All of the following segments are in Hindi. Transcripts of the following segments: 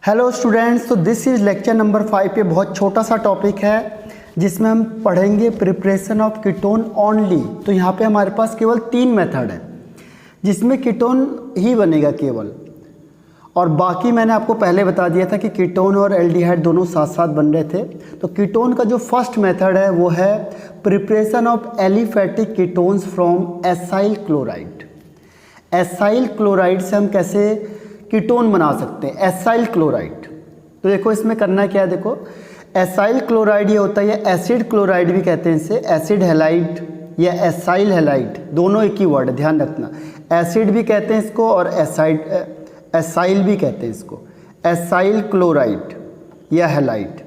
हेलो स्टूडेंट्स, तो दिस इज़ लेक्चर नंबर 5 पे बहुत छोटा सा टॉपिक है जिसमें हम पढ़ेंगे प्रिपरेशन ऑफ कीटोन ओनली। तो यहाँ पे हमारे पास केवल 3 मेथड है जिसमें कीटोन ही बनेगा केवल, और बाकी मैंने आपको पहले बता दिया था कि कीटोन और एल्डिहाइड दोनों साथ साथ बन रहे थे। तो कीटोन का जो फर्स्ट मेथड है वो है preparation of aliphatic ketones from acyl chloride. Acyl chloride से हम कैसे कीटोन बना सकते हैं, एसाइल क्लोराइड। तो देखो इसमें करना क्या है, देखो एसाइल क्लोराइड ये होता है, एसिड क्लोराइड भी कहते हैं इसे, एसिड हैलाइड या एसाइल हैलाइड दोनों एक ही वर्ड है, ध्यान रखना। एसिड भी कहते हैं इसको और एसाइल भी कहते हैं इसको, एसाइल क्लोराइड या हैलाइड।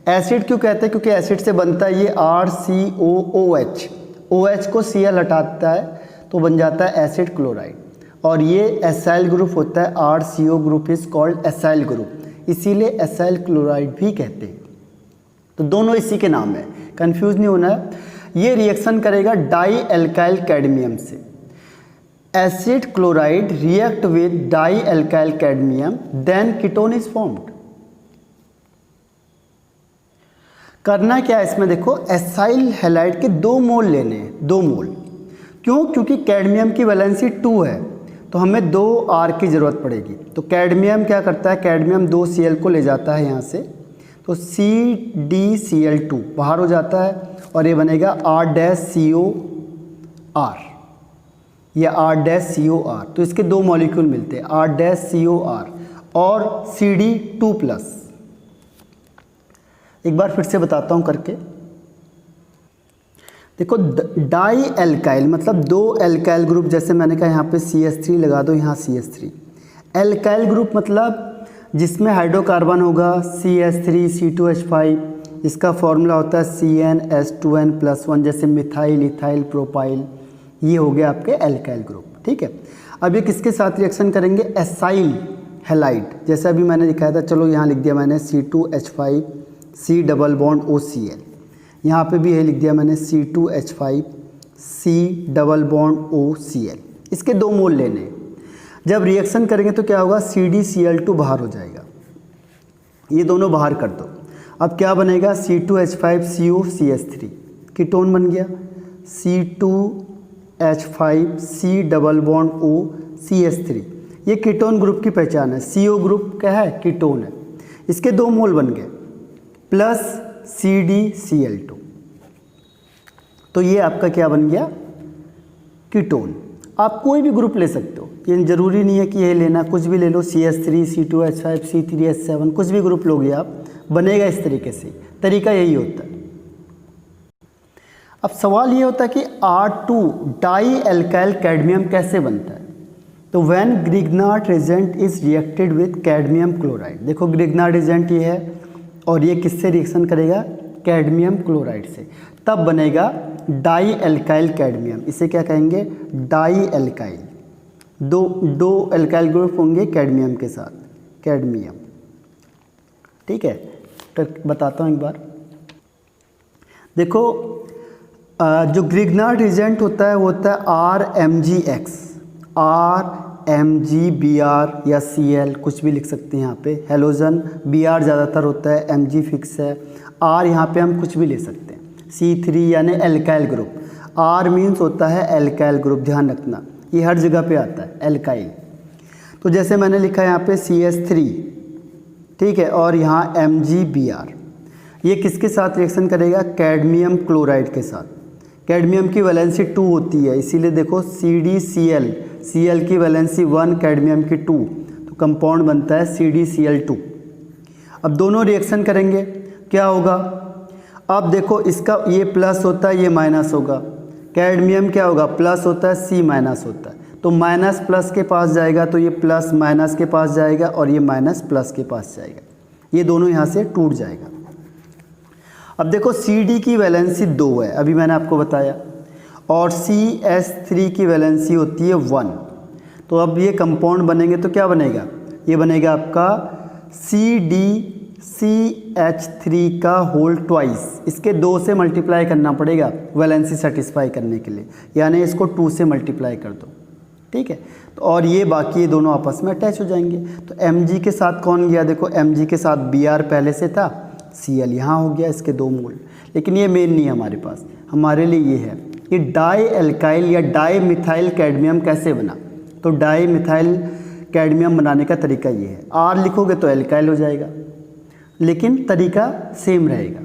एसिड क्यों कहते हैं? क्योंकि एसिड से बनता है ये RCOOH, OH को Cl हटाता है तो बन जाता है एसिड क्लोराइड। और ये एसाइल ग्रुप होता है, RCO group is called acyl group, इसीलिए एसाइल क्लोराइड भी कहते हैं। तो दोनों इसी के नाम है, कंफ्यूज नहीं होना है। ये रिएक्शन करेगा डाई एल्काइल कैडमियम से। Acid chloride react with dialkyl cadmium, then ketone is formed. करना क्या है इसमें, देखो एसाइल हैलाइड के 2 मोल लेने हैं, 2 मोल। क्यों? क्योंकि कैडमियम की वैलेंसी 2 है तो हमें 2 R की ज़रूरत पड़ेगी। तो कैडमियम क्या करता है, कैडमियम 2 Cl को ले जाता है यहाँ से, तो CdCl2 बाहर हो जाता है और ये बनेगा R-COR या R-COR। तो इसके 2 मॉलिक्यूल मिलते हैं, R-COR और CD2+। एक बार फिर से बताता हूँ करके। देखो डाई एल्काइल मतलब 2 एल्काइल ग्रुप, जैसे मैंने कहा यहाँ पे CH3 लगा दो, यहाँ CH3। एल्काइल ग्रुप मतलब जिसमें हाइड्रोकार्बन होगा CH3C2H5, इसका फॉर्मूला होता है CnH2n+1, जैसे मिथाइल, इथाइल, प्रोपाइल। ये हो गया आपके एल्काइल ग्रुप, ठीक है। अब ये किसके साथ रिएक्शन करेंगे, एसाइल हैलाइड, जैसे अभी मैंने दिखाया था। चलो यहाँ लिख दिया मैंने C2H5 C double bond OCl, यहाँ पे भी ये लिख दिया मैंने C2H5 C double bond OCl। इसके 2 मोल लेने हैं। जब रिएक्शन करेंगे तो क्या होगा, CdCl2 बाहर हो जाएगा, ये दोनों बाहर कर दो। अब क्या बनेगा, C2H5CO CH3 कीटोन बन गया। C2H5 C double bond OCH3 ये कीटोन ग्रुप की पहचान है। CO ग्रुप क्या है, कीटोन है। इसके 2 मोल बन गए प्लस CdCl2, तो ये आपका क्या बन गया, कीटोन। आप कोई भी ग्रुप ले सकते हो, ये ज़रूरी नहीं है कि ये लेना, कुछ भी ले लो, CH3 C2H5 C3H7 कुछ भी ग्रुप लोगे आप, बनेगा इस तरीके से। तरीका यही होता है। अब सवाल ये होता है कि R2 डाई एल्काइल कैडमियम कैसे बनता है। तो when Grignard reagent is reacted with cadmium chloride, देखो ग्रिग्नार्ड रिएजेंट ये है और ये किससे रिएक्शन करेगा, कैडमियम क्लोराइड से, तब बनेगा डाई एल्काइल कैडमियम। इसे क्या कहेंगे, डाई एल्काइल। दो एल्काइल ग्रुप होंगे कैडमियम के साथ, कैडमियम, ठीक है। तो बताता हूँ एक बार, देखो जो ग्रिग्नार्ड रिएजेंट होता है वो होता है RMgX, RMgBr या Cl, कुछ भी लिख सकते हैं यहाँ पे। हेलोजन Br ज़्यादातर होता है, Mg फिक्स है, R यहाँ पे हम कुछ भी ले सकते हैं। C3 यानी एल्काइल ग्रुप, R मीन्स होता है एल्काइल ग्रुप, ध्यान रखना ये हर जगह पे आता है, एल्काइल। तो जैसे मैंने लिखा है यहाँ पे CH3, ठीक है, और यहाँ MgBr, ये किसके साथ रिएक्शन करेगा, कैडमियम क्लोराइड के साथ। कैडमियम की वैलेंसी 2 होती है, इसीलिए देखो CdCl, Cl की वैलेंसी 1, कैडमियम की 2, तो कंपाउंड बनता है CdCl2। अब दोनों रिएक्शन करेंगे, क्या होगा, अब देखो इसका ये प्लस होता है, ये माइनस होगा। कैडमियम क्या होगा, प्लस होता है, C माइनस होता है, तो माइनस प्लस के पास जाएगा, तो ये प्लस माइनस के पास जाएगा और ये माइनस प्लस के पास जाएगा, ये दोनों यहाँ से टूट जाएगा। अब देखो CD की वैलेंसी 2 है, अभी मैंने आपको बताया, और CH3 की वैलेंसी होती है 1। तो अब ये कंपाउंड बनेंगे तो क्या बनेगा, ये बनेगा आपका CdCH3 का होल ट्वाइस। इसके 2 से मल्टीप्लाई करना पड़ेगा वैलेंसी सेटिस्फाई करने के लिए, यानी इसको 2 से मल्टीप्लाई कर दो, ठीक है। तो और ये बाकी ये दोनों आपस में अटैच हो जाएंगे। तो Mg के साथ कौन गया, देखो Mg के साथ Br पहले से था, Cl यहाँ हो गया इसके 2 मोल। लेकिन ये मेन नहीं है हमारे पास, हमारे लिए ये है कि डाई एल्काइल या डाई मिथाइल कैडमियम कैसे बना। तो डाई मिथाइल कैडमियम बनाने का तरीका ये है, R लिखोगे तो एल्काइल हो जाएगा, लेकिन तरीका सेम रहेगा।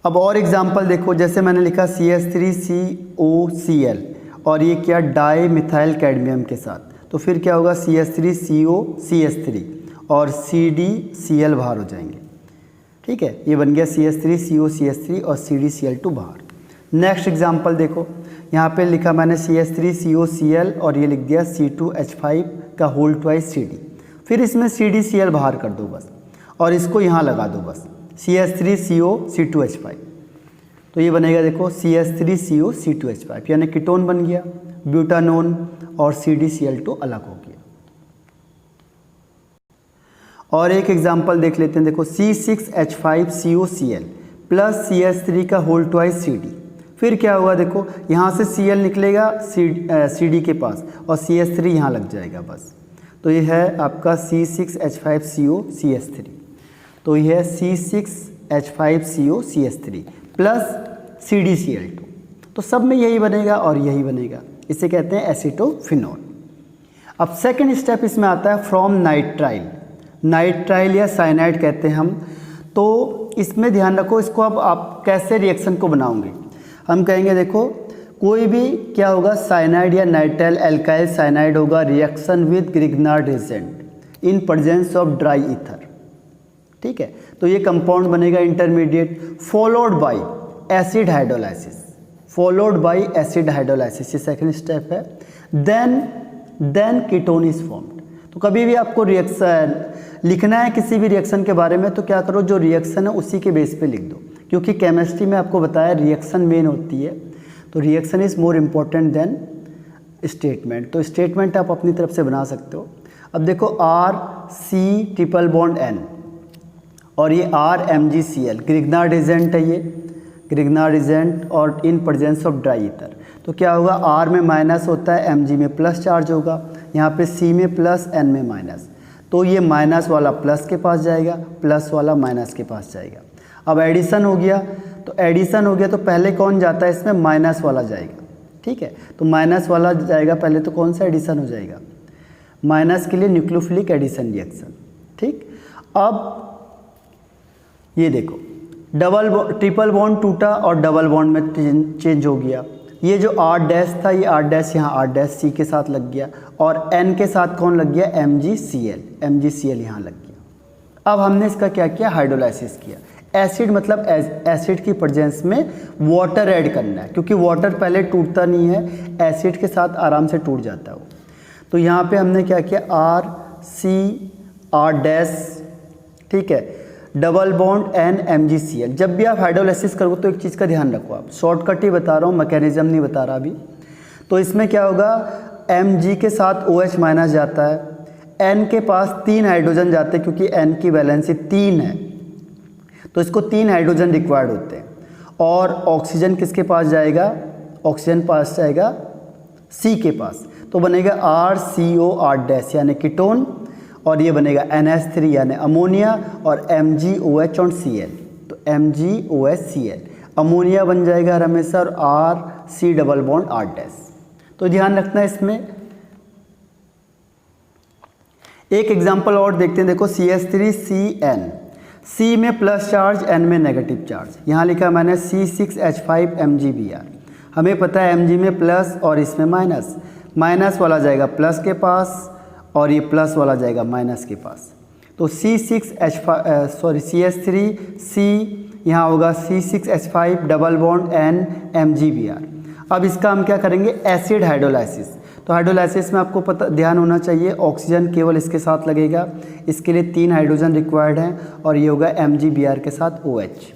अब और एग्जांपल देखो, जैसे मैंने लिखा CH3COCl और ये क्या डाई मिथाइल कैडमियम के साथ, तो फिर क्या होगा CH3COCH3 और CdCl बाहर हो जाएंगे। ठीक है, ये बन गया CH3COCH3 और CdCl2 बाहर। नेक्स्ट एग्जांपल देखो, यहाँ पे लिखा मैंने CH3COCl और ये लिख दिया C2H5 का होल ट्वाइस CD। फिर इसमें CdCl बाहर कर दो बस, और इसको यहाँ लगा दो बस CH3CO C2H5। तो ये बनेगा देखो CH3CO C2H5, यानी कीटोन बन गया, ब्यूटानोन, और CdCl2 अलग हो गया। और एक एग्जांपल देख लेते हैं, देखो C6H5COCl प्लस CH3 का होल ट्वाइस CD। फिर क्या होगा, देखो यहाँ से Cl निकलेगा CD के पास और CH3 यहाँ लग जाएगा बस। तो ये है आपका C6H5COCH3। तो यह है C6H5COCH3 प्लस CdCl2। तो सब में यही बनेगा और यही बनेगा, इसे कहते हैं एसीटोफिनॉल। अब सेकंड स्टेप इसमें आता है फ्रॉम नाइट्राइल। नाइट्राइल या साइनाइड कहते हैं हम। तो इसमें ध्यान रखो, इसको अब आप कैसे रिएक्शन को बनाओगे। हम कहेंगे देखो कोई भी क्या होगा, साइनाइड या नाइट्राइल एल्काइल साइनाइड होगा, reaction with Grignard agent in presence of dry ether. ठीक है, तो ये कंपाउंड बनेगा intermediate, followed by acid hydrolysis. Followed by acid hydrolysis ये सेकंड स्टेप है। Then ketone is formed. तो कभी भी आपको रिएक्शन लिखना है किसी भी रिएक्शन के बारे में, तो क्या करो, जो रिएक्शन है उसी के बेस पे लिख दो, क्योंकि केमिस्ट्री में आपको बताया रिएक्शन मेन होती है। तो reaction is more important then statement. तो स्टेटमेंट आप अपनी तरफ से बना सकते हो। अब देखो RC∭N और ये RMgCl ग्रिग्नार्ड एजेंट है, ये ग्रिग्नार्ड एजेंट और इन प्रेजेंस ऑफ ड्राई ईथर। तो क्या होगा, R में माइनस होता है, Mg में प्लस चार्ज होगा, यहाँ पे C में प्लस, N में माइनस। तो ये माइनस वाला प्लस के पास जाएगा, प्लस वाला माइनस के पास जाएगा। अब एडिशन हो गया, तो एडिशन हो गया तो पहले कौन जाता है इसमें, माइनस वाला जाएगा। ठीक है, तो माइनस वाला जाएगा पहले, तो कौन सा एडिशन हो जाएगा, माइनस के लिए न्यूक्लियोफिलिक एडिशन रिएक्शन। ठीक, अब ये देखो ट्रिपल बॉन्ड टूटा और डबल बॉन्ड में चेंज हो गया। ये जो R डैश था, ये R डैश यहाँ R डैश C के साथ लग गया, और N के साथ कौन लग गया, MgCl यहाँ लग गया। अब हमने इसका क्या किया, हाइड्रोलाइसिस किया। एसिड मतलब एसिड की प्रेजेंस में वाटर ऐड करना है, क्योंकि वाटर पहले टूटता नहीं है, एसिड के साथ आराम से टूट जाता है वो। तो यहाँ पे हमने क्या किया, R डैश, ठीक है, डबल बॉन्ड NMgCl। जब भी आप हाइड्रोलाइसिस करोगे तो एक चीज़ का ध्यान रखो, आप शॉर्टकट ही बता रहा हूँ, मैकेनिज्म नहीं बता रहा अभी। तो इसमें क्या होगा, Mg के साथ OH माइनस जाता है, N के पास 3 हाइड्रोजन जाते हैं, क्योंकि N की वैलेंसी 3 है, तो इसको 3 हाइड्रोजन रिक्वायर्ड होते हैं। और ऑक्सीजन किसके पास जाएगा, ऑक्सीजन पास जाएगा C के पास, तो बनेगा RCOR- यानी कीटोन, और ये बनेगा NH3 यानी अमोनिया, और MgOH और Cl, तो MgOH Cl अमोनिया बन जाएगा हमेशा, और RC डबल बॉन्ड R'। तो ध्यान रखना इसमें। एक एग्जांपल और देखते हैं, देखो CH3CN, C में प्लस चार्ज, N में नेगेटिव चार्ज। यहाँ लिखा मैंने C6H5MgBr। हमें पता है Mg में प्लस और इसमें माइनस, माइनस वाला जाएगा प्लस के पास और ये प्लस वाला जाएगा माइनस के पास। तो CH3C यहाँ होगा C6H5 double bond N MgBr। अब इसका हम क्या करेंगे, एसिड हाइड्रोलाइसिस। तो हाइड्रोलाइसिस में आपको पता ध्यान होना चाहिए, ऑक्सीजन केवल इसके साथ लगेगा, इसके लिए 3 हाइड्रोजन रिक्वायर्ड हैं, और ये होगा MgBr के साथ OH।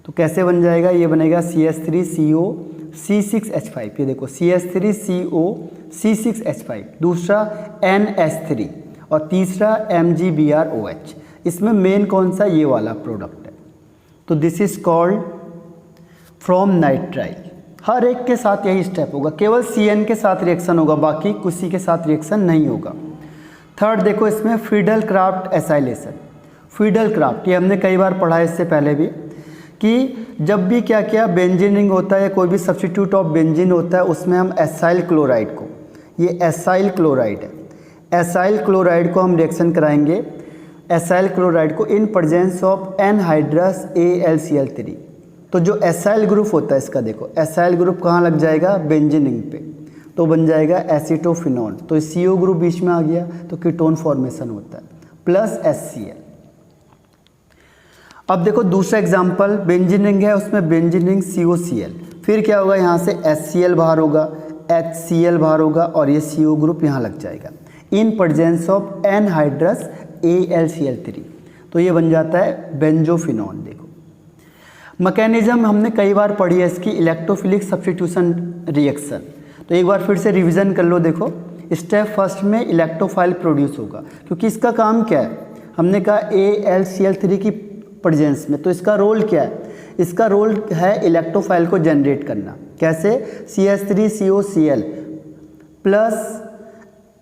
तो कैसे बन जाएगा, ये बनेगा CH3CO C6H5, ये देखो CH3CO C6H5, दूसरा NH3 और तीसरा MgBrOH। इसमें मेन कौन सा, ये वाला प्रोडक्ट है। तो this is called from nitrile. हर एक के साथ यही स्टेप होगा, केवल CN के साथ रिएक्शन होगा, बाकी किसी के साथ रिएक्शन नहीं होगा। थर्ड देखो इसमें Friedel Crafts acylation. Friedel craft ये हमने कई बार पढ़ा है इससे पहले भी, कि जब भी क्या किया बेंजीन रिंग होता है या कोई भी सब्स्टिट्यूट ऑफ बेंजीन होता है उसमें हम एसाइल क्लोराइड को, ये एसाइल क्लोराइड है, एसाइल क्लोराइड को हम रिएक्शन कराएंगे, एसाइल क्लोराइड को इन प्रेजेंस ऑफ एनहाइड्रस AlCl3। तो जो एसाइल ग्रुप होता है इसका देखो, एसाइल ग्रुप कहाँ लग जाएगा बेंजीन रिंग पे, तो बन जाएगा एसीटोफिनॉल, तो CO ग्रुप बीच में आ गया तो कीटोन फॉर्मेशन होता है प्लस HCl। अब देखो दूसरा एग्जाम्पल बेंजीन रिंग है, उसमें बेंजीन रिंग COCl, फिर क्या होगा यहाँ से HCl बाहर होगा, HCl बाहर होगा और ये CO ग्रुप यहाँ लग जाएगा इन प्रेजेंस ऑफ एनहाइड्रस AlCl3, तो ये बन जाता है बेंजोफिनॉल। देखो मैकेनिज्म हमने कई बार पढ़ी है इसकी, इलेक्ट्रोफिलिक सब्स्टिट्यूशन रिएक्शन, तो एक बार फिर से रिवीजन कर लो। देखो स्टेप फर्स्ट में इलेक्ट्रोफाइल प्रोड्यूस होगा, क्योंकि इसका काम क्या है, हमने कहा AlCl3 की प्रेजेंस में, तो इसका रोल क्या है, इसका रोल है इलेक्ट्रोफाइल को जनरेट करना। कैसे, CH3COCl प्लस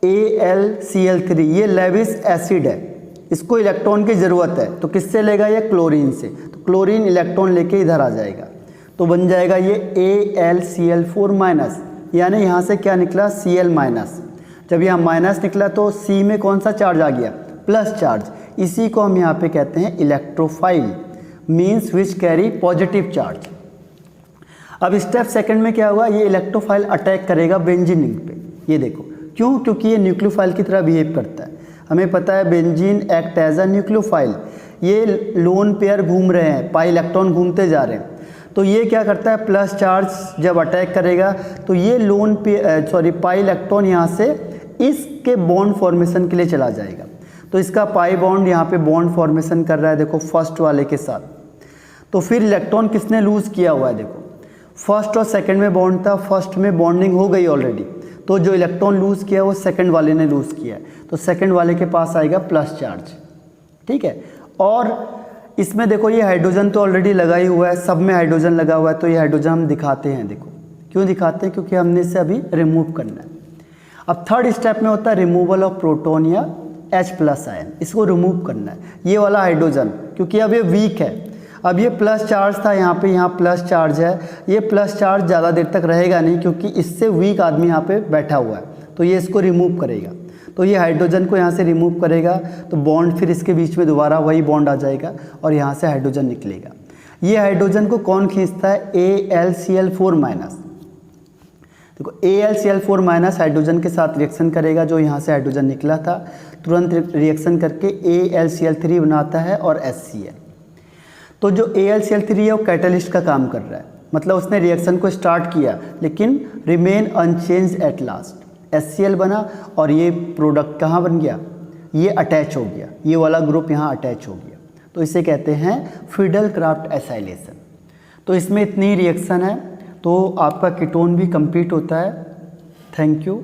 AlCl3, ये लेविस एसिड है, इसको इलेक्ट्रॉन की ज़रूरत है, तो किससे लेगा ये क्लोरीन से, तो क्लोरीन इलेक्ट्रॉन लेके इधर आ जाएगा, तो बन जाएगा ये AlCl4-, यानी यहाँ से क्या निकला Cl-। जब यहाँ माइनस निकला तो C में कौन सा चार्ज आ गया, प्लस चार्ज, इसी को हम यहाँ पे कहते हैं electrophile, means which carry positive charge. अब स्टेप सेकंड में क्या होगा, ये इलेक्ट्रोफाइल अटैक करेगा बेंजीन रिंग पे, ये देखो क्यों, क्योंकि ये न्यूक्लियोफाइल की तरह बिहेव करता है। हमें पता है benzene act as a nucleophile, ये लोन पेयर घूम रहे हैं, पाई इलेक्ट्रॉन घूमते जा रहे हैं, तो ये क्या करता है प्लस चार्ज जब अटैक करेगा तो ये पाई इलेक्ट्रॉन यहाँ से इसके बॉन्ड फॉर्मेशन के लिए चला जाएगा, तो इसका पाई बॉन्ड यहाँ पे बॉन्ड फॉर्मेशन कर रहा है देखो फर्स्ट वाले के साथ, तो फिर इलेक्ट्रॉन किसने लूज़ किया हुआ है, देखो फर्स्ट और सेकंड में बॉन्ड था, फर्स्ट में बॉन्डिंग हो गई ऑलरेडी, तो जो इलेक्ट्रॉन लूज़ किया वो सेकंड वाले ने लूज़ किया है, तो सेकंड वाले के पास आएगा प्लस चार्ज, ठीक है। और इसमें देखो ये हाइड्रोजन तो ऑलरेडी लगा ही हुआ है, सब में हाइड्रोजन लगा हुआ है, तो ये हाइड्रोजन हम दिखाते हैं, देखो क्यों दिखाते हैं, क्योंकि हमने इसे अभी रिमूव करना है। अब थर्ड स्टेप में होता है रिमूवल ऑफ प्रोटोन या H+ आयन, इसको रिमूव करना है, ये वाला हाइड्रोजन, क्योंकि अब ये वीक है, अब ये प्लस चार्ज था यहाँ पे, यहाँ प्लस चार्ज है, ये प्लस चार्ज ज़्यादा देर तक रहेगा नहीं, क्योंकि इससे वीक आदमी यहाँ पे बैठा हुआ है, तो ये इसको रिमूव करेगा, तो ये हाइड्रोजन को यहाँ से रिमूव करेगा, तो बॉन्ड फिर इसके बीच में दोबारा वही बॉन्ड आ जाएगा और यहाँ से हाइड्रोजन निकलेगा। ये हाइड्रोजन को कौन खींचता है, AlCl4-। देखो AlCl4- हाइड्रोजन के साथ रिएक्शन करेगा, जो यहाँ से हाइड्रोजन निकला था, तुरंत रिएक्शन करके AlCl3 बनाता है और HCl। तो जो AlCl3 है वो कैटलिस्ट का काम कर रहा है, मतलब उसने रिएक्शन को स्टार्ट किया लेकिन remain unchange at last, HCl बना और ये प्रोडक्ट कहाँ बन गया, ये अटैच हो गया, ये वाला ग्रुप यहाँ अटैच हो गया, तो इसे कहते हैं फ्रीडल क्राफ्ट एसाइलेशन। तो इसमें इतनी रिएक्शन है, तो आपका कीटोन भी कंप्लीट होता है। Thank you.